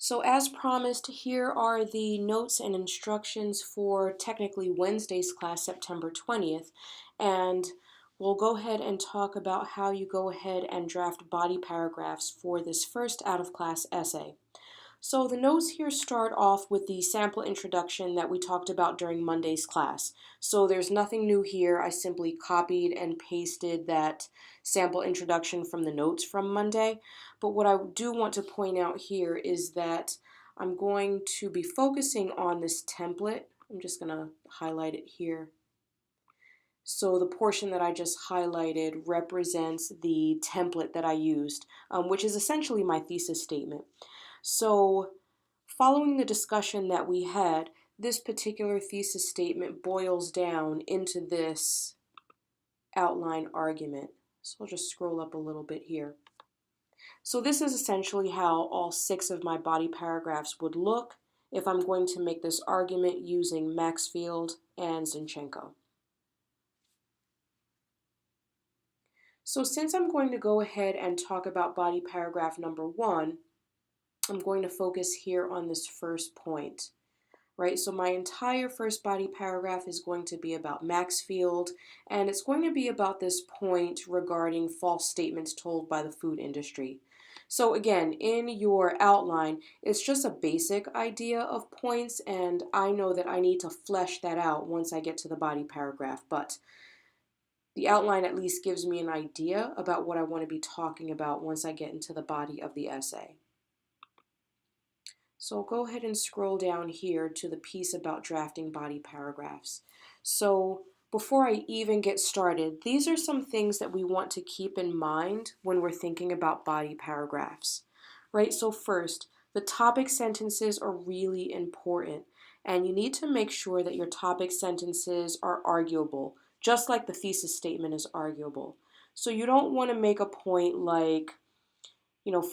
So as promised, here are the notes and instructions for technically Wednesday's class, September 20th. And we'll go ahead and talk about how you go ahead and draft body paragraphs for this first out-of-class essay. So the notes here start off with the sample introduction that we talked about during Monday's class. So there's nothing new here. I simply copied and pasted that sample introduction from the notes from Monday. But what I do want to point out here is that I'm going to be focusing on this template. I'm just going to highlight it here. So the portion that I just highlighted represents the template that I used, which is essentially my thesis statement. So following the discussion that we had, this particular thesis statement boils down into this outline argument. So I'll just scroll up a little bit here. So this is essentially how all 6 of my body paragraphs would look if I'm going to make this argument using Maxfield and Zinchenko. So since I'm going to go ahead and talk about body paragraph number 1, I'm going to focus here on this first point, right? So my entire first body paragraph is going to be about Maxfield, and it's going to be about this point regarding false statements told by the food industry. So again, in your outline, it's just a basic idea of points, and I know that I need to flesh that out once I get to the body paragraph, but the outline at least gives me an idea about what I want to be talking about once I get into the body of the essay. So I'll go ahead and scroll down here to the piece about drafting body paragraphs. So before I even get started, these are some things that we want to keep in mind when we're thinking about body paragraphs, right? So first, the topic sentences are really important, and you need to make sure that your topic sentences are arguable, just like the thesis statement is arguable. So you don't want to make a point like,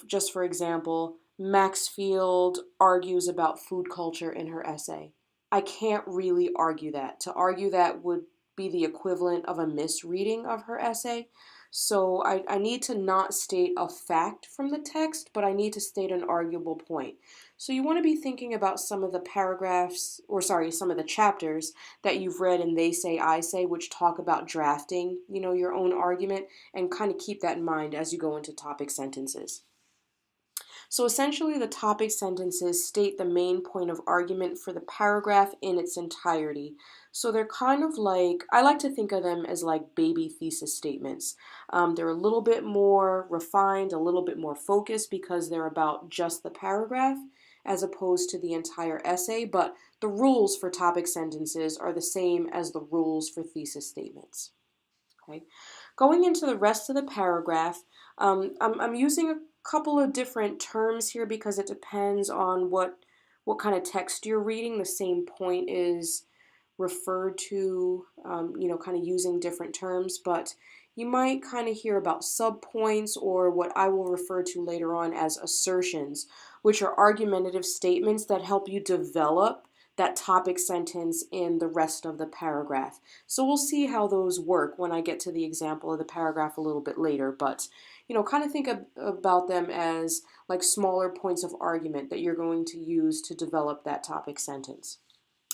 just for example, Maxfield argues about food culture in her essay. I can't really argue that. To argue that would be the equivalent of a misreading of her essay. So I need to not state a fact from the text, but I need to state an arguable point. So you want to be thinking about some of the paragraphs, some of the chapters that you've read in They Say, I Say, which talk about drafting, your own argument, and kind of keep that in mind as you go into topic sentences. So essentially, the topic sentences state the main point of argument for the paragraph in its entirety. So they're kind of like, I like to think of them as like baby thesis statements. They're a little bit more refined, a little bit more focused because they're about just the paragraph as opposed to the entire essay, but the rules for topic sentences are the same as the rules for thesis statements. Okay. Going into the rest of the paragraph, I'm using a couple of different terms here because it depends on what kind of text you're reading. The same point is referred to, kind of using different terms, but you might kind of hear about subpoints or what I will refer to later on as assertions, which are argumentative statements that help you develop that topic sentence in the rest of the paragraph. So we'll see how those work when I get to the example of the paragraph a little bit later, but kind of think about them as like smaller points of argument that you're going to use to develop that topic sentence.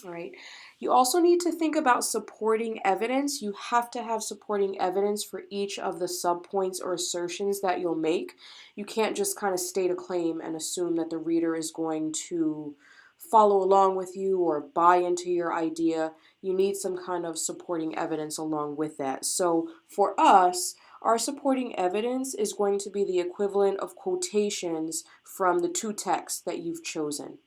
All right. You also need to think about supporting evidence. You have to have supporting evidence for each of the subpoints or assertions that you'll make. You can't just kind of state a claim and assume that the reader is going to follow along with you or buy into your idea. You need some kind of supporting evidence along with that. So for us, our supporting evidence is going to be the equivalent of quotations from the 2 texts that you've chosen.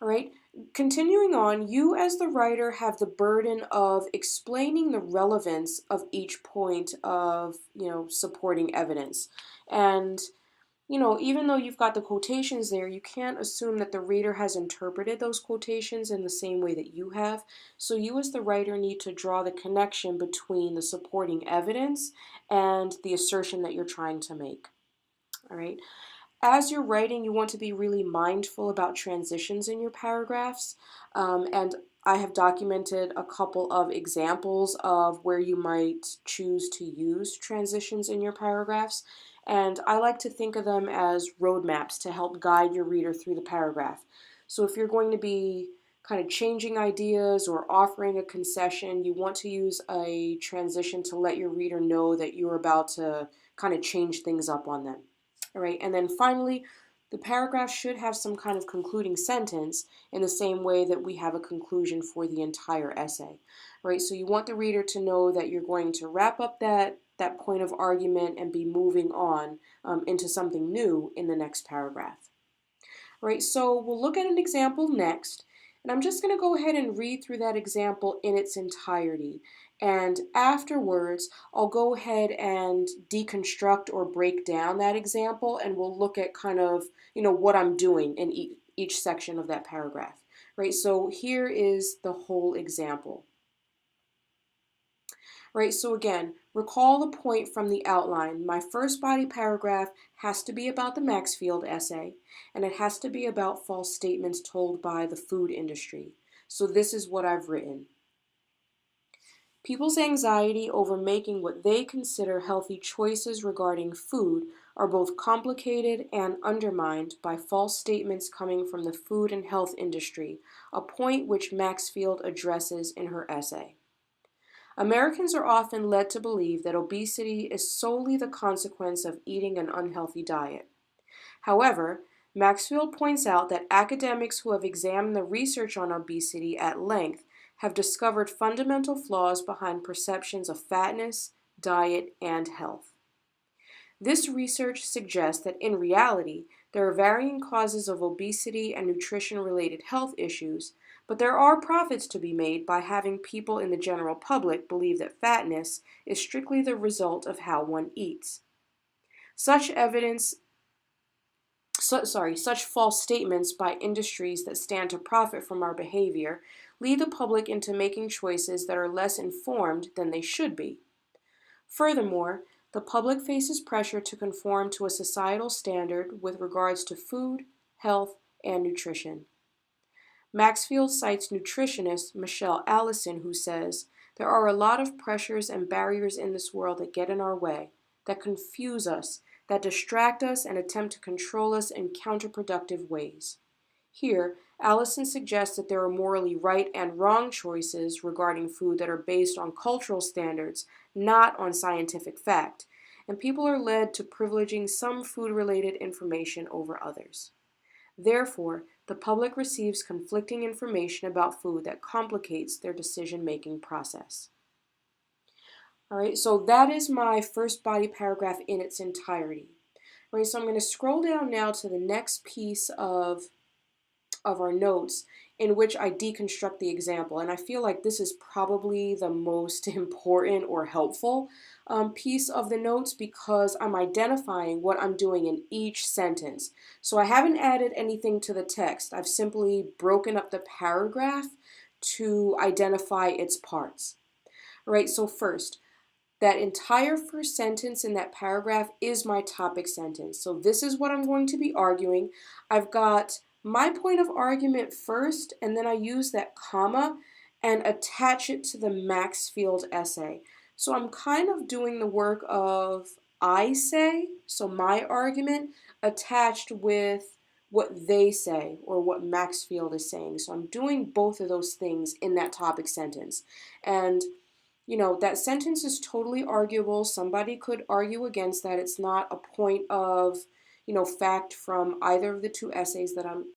All right, continuing on, you as the writer have the burden of explaining the relevance of each point of, supporting evidence. And, even though you've got the quotations there, you can't assume that the reader has interpreted those quotations in the same way that you have. So you as the writer need to draw the connection between the supporting evidence and the assertion that you're trying to make. All right. As you're writing, you want to be really mindful about transitions in your paragraphs. And I have documented a couple of examples of where you might choose to use transitions in your paragraphs. And I like to think of them as roadmaps to help guide your reader through the paragraph. So if you're going to be kind of changing ideas or offering a concession, you want to use a transition to let your reader know that you're about to kind of change things up on them. All right, and then finally, the paragraph should have some kind of concluding sentence in the same way that we have a conclusion for the entire essay. Right, so you want the reader to know that you're going to wrap up that point of argument and be moving on into something new in the next paragraph. Right, so we'll look at an example next, and I'm just going to go ahead and read through that example in its entirety. And afterwards, I'll go ahead and deconstruct or break down that example, and we'll look at kind of, what I'm doing in each section of that paragraph. Right, so here is the whole example. Right, so again, recall the point from the outline. My first body paragraph has to be about the Maxfield essay, and it has to be about false statements told by the food industry. So this is what I've written. People's anxiety over making what they consider healthy choices regarding food are both complicated and undermined by false statements coming from the food and health industry, a point which Maxfield addresses in her essay. Americans are often led to believe that obesity is solely the consequence of eating an unhealthy diet. However, Maxfield points out that academics who have examined the research on obesity at length have discovered fundamental flaws behind perceptions of fatness, diet, and health. This research suggests that in reality, there are varying causes of obesity and nutrition-related health issues, but there are profits to be made by having people in the general public believe that fatness is strictly the result of how one eats. Such false statements by industries that stand to profit from our behavior lead the public into making choices that are less informed than they should be. Furthermore, the public faces pressure to conform to a societal standard with regards to food, health, and nutrition. Maxfield cites nutritionist Michelle Allison, who says, "There are a lot of pressures and barriers in this world that get in our way, that confuse us, that distract us and attempt to control us in counterproductive ways." Here, Allison suggests that there are morally right and wrong choices regarding food that are based on cultural standards, not on scientific fact, and people are led to privileging some food-related information over others. Therefore, the public receives conflicting information about food that complicates their decision-making process. All right, so that is my first body paragraph in its entirety. All right, so I'm going to scroll down now to the next piece of our notes in which I deconstruct the example. And I feel like this is probably the most important or helpful piece of the notes because I'm identifying what I'm doing in each sentence. So I haven't added anything to the text. I've simply broken up the paragraph to identify its parts. All right, so first, that entire first sentence in that paragraph is my topic sentence. So this is what I'm going to be arguing. I've got my point of argument first, and then I use that comma and attach it to the Maxfield essay. So I'm kind of doing the work of I say, so my argument, attached with what they say or what Maxfield is saying. So I'm doing both of those things in that topic sentence. And that sentence is totally arguable. Somebody could argue against that. It's not a point of, fact from either of the two essays that I'm